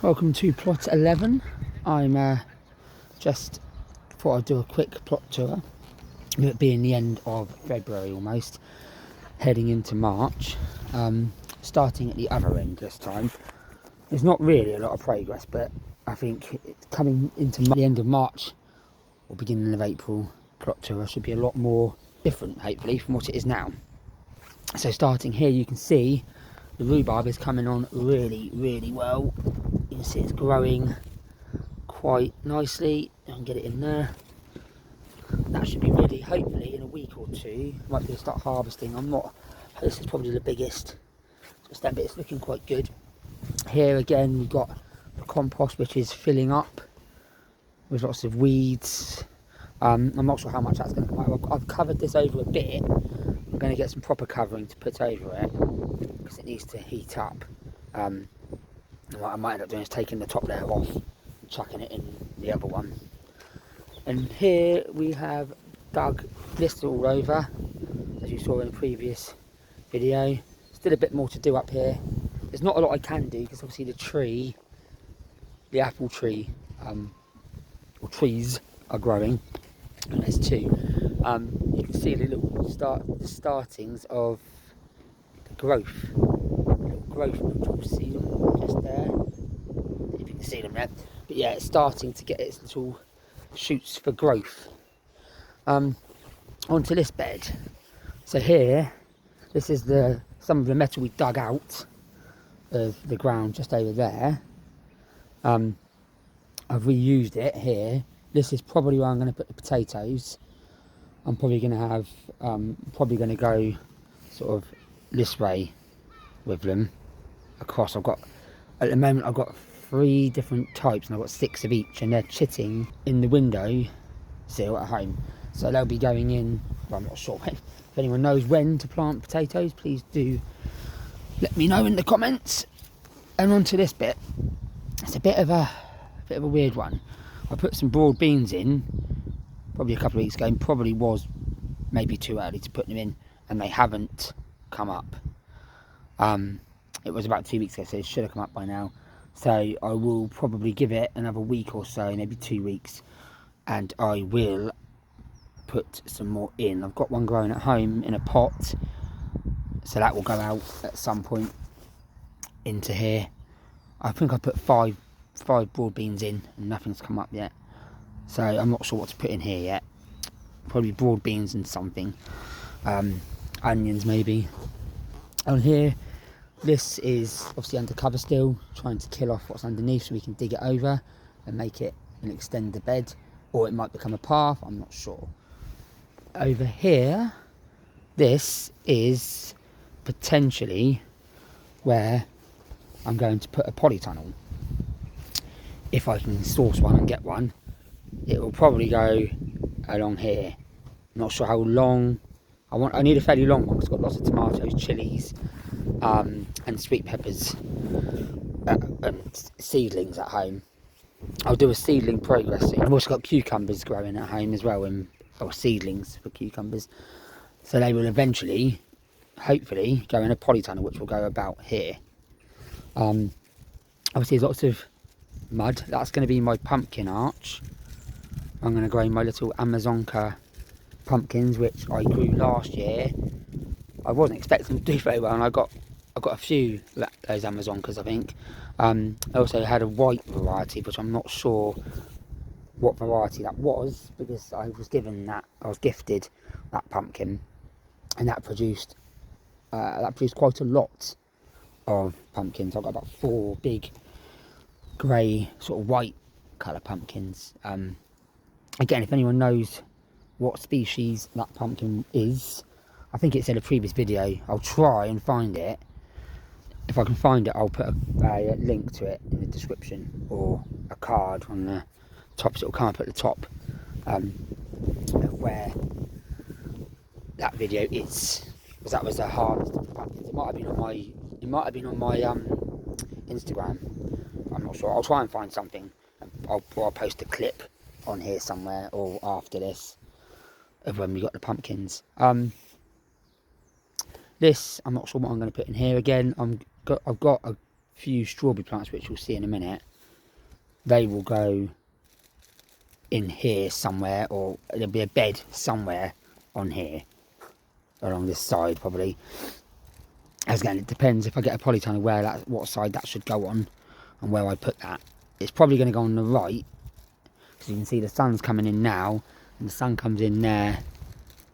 Welcome to plot 11. I'm just thought I'd do a quick plot tour, with it being the end of February almost, heading into March, starting at the other end this time. There's not really a lot of progress, but I think it's coming into the end of March or beginning of April, plot tour should be a lot more different, hopefully, from what it is now. So starting here, you can see the rhubarb is coming on really well. You can see it's growing quite nicely. I can get it in there. That should be ready, hopefully, in a week or two. Might be able to start harvesting. This is probably the biggest. Just that bit is looking quite good. Here again, we've got the compost, which is filling up with lots of weeds. I'm not sure how much that's going to come out. I've covered this over a bit. I'm going to get some proper covering to put over it because it needs to heat up. What I might end up doing is taking the top layer off and chucking it in the other one. And here we have dug this all over, as you saw in the previous video. Still a bit more to do up here. There's not a lot I can do because obviously the apple tree, or trees are growing, and there's two. You can see the little startings of the growth. You'll see them just there, if you can see them there. But yeah, it's starting to get its little shoots for growth. Onto this bed. So here, this is some of the metal we dug out of the ground just over there. I've reused it here. This is probably where I'm going to put the potatoes. I'm probably going to have, going to go sort of this way with them across. At the moment I've got 3 different types and I've got 6 of each, and they're chitting in the window sill at home. So they'll be going in, well, I'm not sure when. If anyone knows when to plant potatoes, please do let me know in the comments. And onto this bit. It's a bit of a weird one. I put some broad beans in probably a couple of weeks ago, and probably was maybe too early to put them in, and they haven't come up. It was about 2 weeks ago, so it should have come up by now. So I will probably give it another week or so, maybe 2 weeks, and I will put some more in. I've got one growing at home in a pot, so that will go out at some point into here. I think I put five broad beans in and nothing's come up yet, so I'm not sure what to put in here yet. Probably broad beans and something, onions maybe. On here, this is obviously undercover still, trying to kill off what's underneath so we can dig it over and make it and extend the bed, or it might become a path, I'm not sure. Over here, this is potentially where I'm going to put a polytunnel. If I can source one and get one, it will probably go along here. Not sure how long. I need a fairly long one because I've got lots of tomatoes, chilies, and sweet peppers and seedlings at home. I'll do a seedling progress soon. I've also got cucumbers growing at home as well, or seedlings for cucumbers. So they will eventually, hopefully, go in a polytunnel which will go about here. Obviously there's lots of mud. That's going to be my pumpkin arch. I'm going to grow my little Amazonka pumpkins, which I grew last year. I wasn't expecting to do very well, and I got a few of those Amazonkas, I think. I also had a white variety, which I'm not sure what variety that was, because I was gifted that pumpkin, and that produced quite a lot of pumpkins. I've got about 4 big grey sort of white colour pumpkins. Again, if anyone knows what species that pumpkin is, I think it's in a previous video. I'll try and find it. If I can find it, I'll put a link to it in the description, or a card on the top, so it'll come up at the top of where that video is, because that was the harvest of the pumpkins. It might have been on my Instagram. I'm not sure. I'll try and find something. I'll post a clip on here somewhere, or after this, of when we got the pumpkins. This, I'm not sure what I'm going to put in here again. I've got a few strawberry plants, which you'll see in a minute. they will go in here somewhere, or there'll be a bed somewhere on here, along this side probably. As again, it depends if I get a polytunnel what side that should go on and where I put that. It's probably going to go on the right, because you can see the sun's coming in now, and the sun comes in there,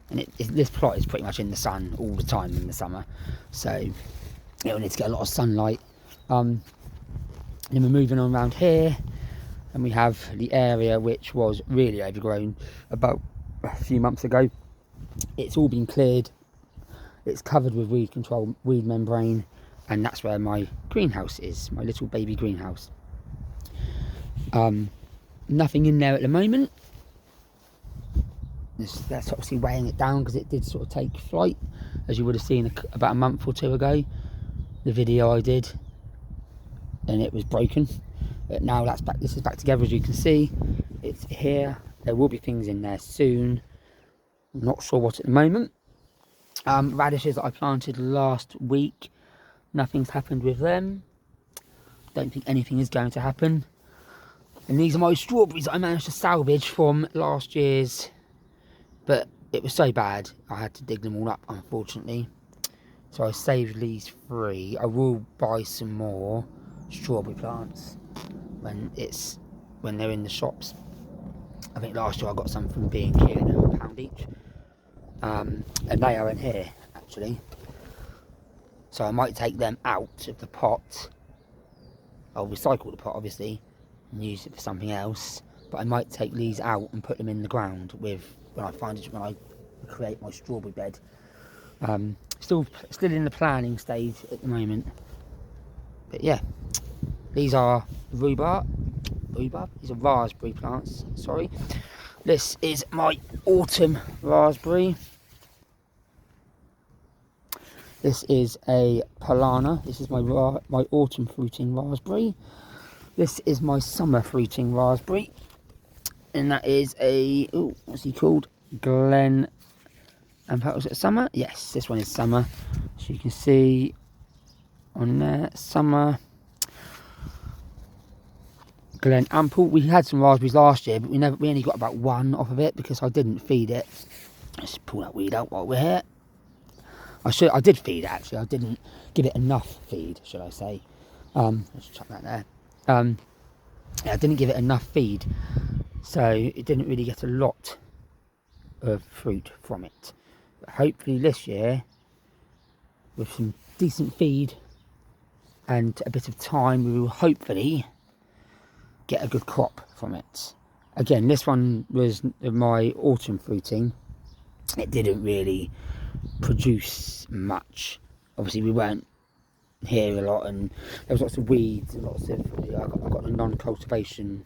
and this plot is pretty much in the sun all the time in the summer, so it will need to get a lot of sunlight. Then we're moving on around here, and we have the area which was really overgrown about a few months ago. It's all been cleared, it's covered with weed membrane, and that's where my greenhouse is, my little baby greenhouse. Nothing in there at the moment. That's obviously weighing it down, because it did sort of take flight, as you would have seen about a month or two ago, the video I did, and it was broken. But now this is back together, as you can see. It's here. There will be things in there soon. I'm not sure what at the moment. Radishes that I planted last week, nothing's happened with them. Don't think anything is going to happen. And these are my strawberries that I managed to salvage from last year's, but it was so bad I had to dig them all up, unfortunately. So I saved these 3. I will buy some more strawberry plants when they're in the shops. I think last year I got some from B&Q, and they were £1 each. And they are in here actually. So I might take them out of the pot. I'll recycle the pot obviously and use it for something else, but I might take these out and put them in the ground when I create my strawberry bed. Still in the planning stage at the moment, but yeah, these are rhubarb. These are raspberry plants, sorry. This is my autumn raspberry. This is a Polana. This is my autumn fruiting raspberry. This is my summer fruiting raspberry, and that is a, what's he called? Glen. And was it summer? Yes, this one is summer. So you can see on there, summer. Glen Ample. We had some raspberries last year, but we only got about 1 off of it because I didn't feed it. Let's pull that weed out while we're here. I did feed it actually. I didn't give it enough feed, should I say? Let's chuck that there. Yeah, I didn't give it enough feed, so it didn't really get a lot of fruit from it. But hopefully this year, with some decent feed and a bit of time, we will hopefully get a good crop from it. Again, this one was my autumn fruiting. It didn't really produce much. Obviously we weren't here a lot, and there was lots of weeds and lots of, I got a non-cultivation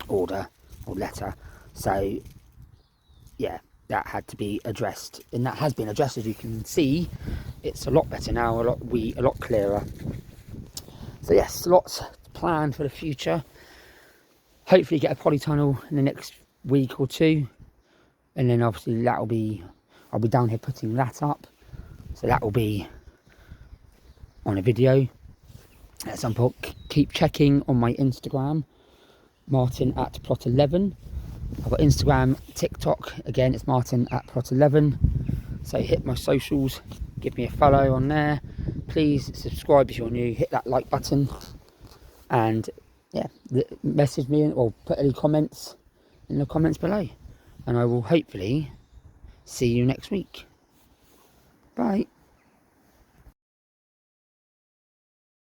order or letter, so yeah, that had to be addressed, and that has been addressed. As you can see, it's a lot better now, a lot clearer. So yes, lots planned for the future. Hopefully get a polytunnel in the next week or 2, and then obviously I'll be down here putting that up, so that will be on a video at some point. Keep checking on my Instagram, Martin at plot11. I've got Instagram, TikTok, again it's Martin at plot11. So hit my socials, give me a follow on there. Please subscribe if you're new, hit that like button, and yeah, message me or put any comments in the comments below, and I will hopefully see you next week. Bye.